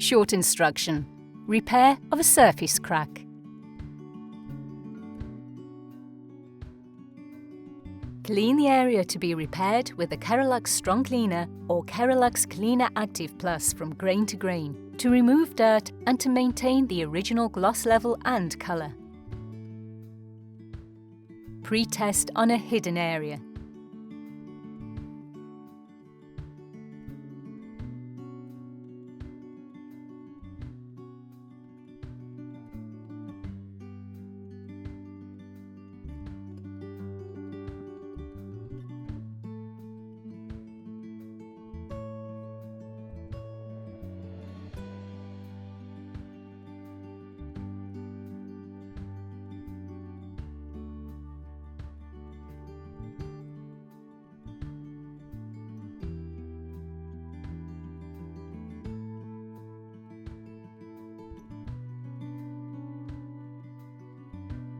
Short instruction. Repair of a surface crack. Clean the area to be repaired with the Keralux Strong Cleaner or Keralux Cleaner Active Plus from grain to grain to remove dirt and to maintain the original gloss level and colour. Pre-test on a hidden area.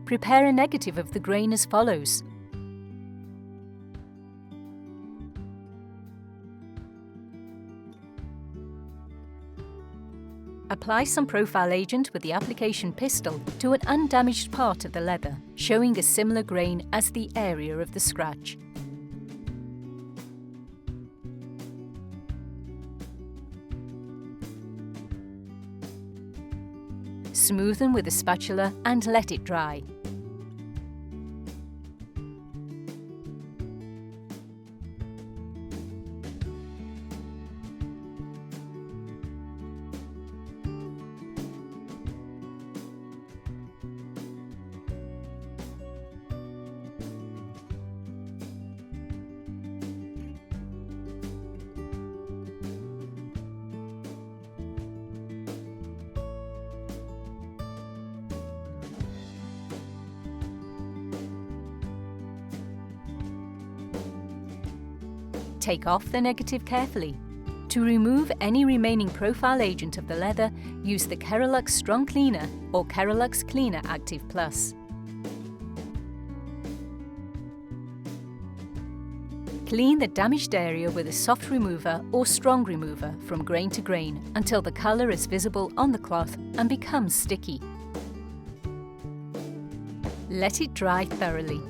Prepare a negative of the grain as follows. Apply some profile agent with the application pistol to an undamaged part of the leather, showing a similar grain as the area of the scratch. Smoothen with a spatula and let it dry. Take off the negative carefully. To remove any remaining profile agent of the leather, use the Keralux Strong Cleaner or Keralux Cleaner Active Plus. Clean the damaged area with a soft remover or strong remover from grain to grain until the colour is visible on the cloth and becomes sticky. Let it dry thoroughly.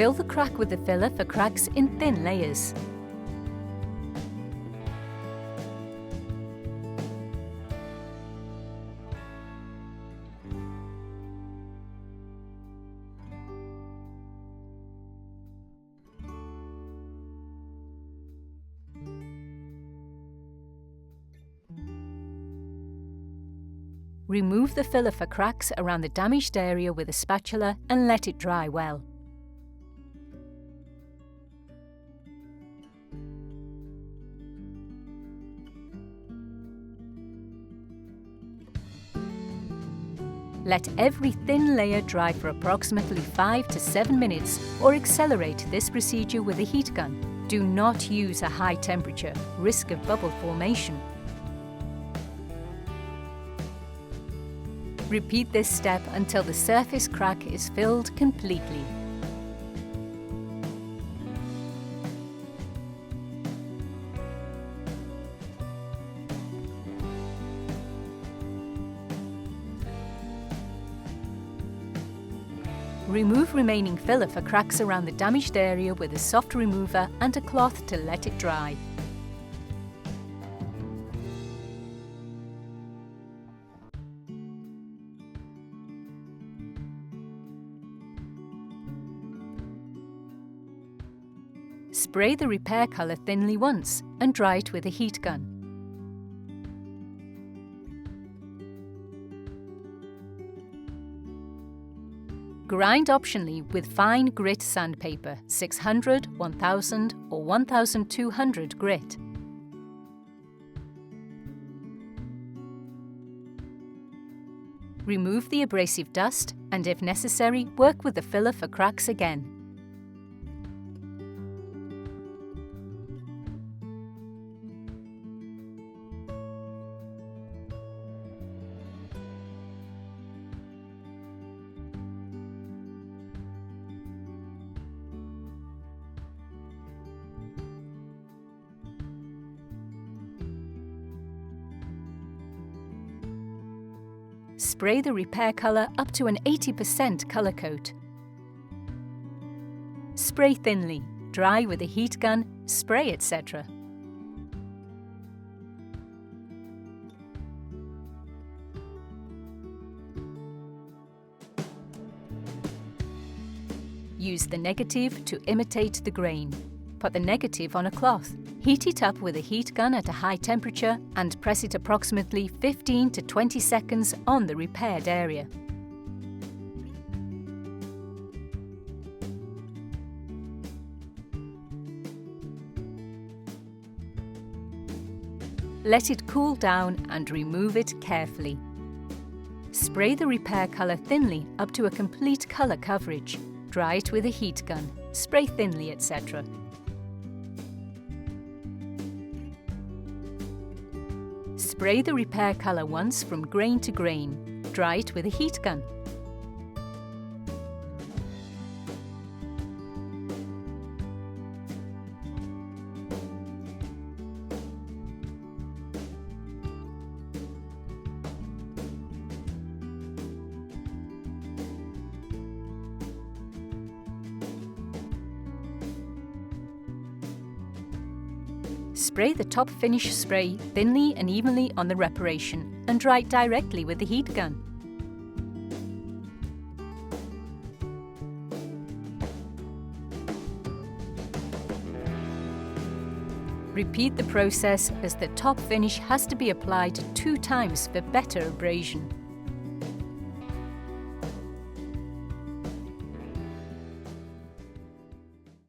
Fill the crack with the filler for cracks in thin layers. Remove the filler for cracks around the damaged area with a spatula and let it dry well. Let every thin layer dry for approximately 5 to 7 minutes or accelerate this procedure with a heat gun. Do not use a high temperature, risk of bubble formation. Repeat this step until the surface crack is filled completely. Remove remaining filler for cracks around the damaged area with a soft remover and a cloth to let it dry. Spray the repair colour thinly once and dry it with a heat gun. Grind optionally with fine grit sandpaper, 600, 1000 or 1200 grit. Remove the abrasive dust and, if necessary, work with the filler for cracks again. Spray the repair colour up to an 80% colour coat. Spray thinly, dry with a heat gun, spray, etc. Use the negative to imitate the grain. Put the negative on a cloth. Heat it up with a heat gun at a high temperature and press it approximately 15 to 20 seconds on the repaired area. Let it cool down and remove it carefully. Spray the repair colour thinly up to a complete colour coverage. Dry it with a heat gun. Spray thinly, etc. Spray the repair colour once from grain to grain. Dry it with a heat gun. Spray the top finish spray thinly and evenly on the reparation and dry it directly with the heat gun. Repeat the process as the top finish has to be applied 2 times for better abrasion.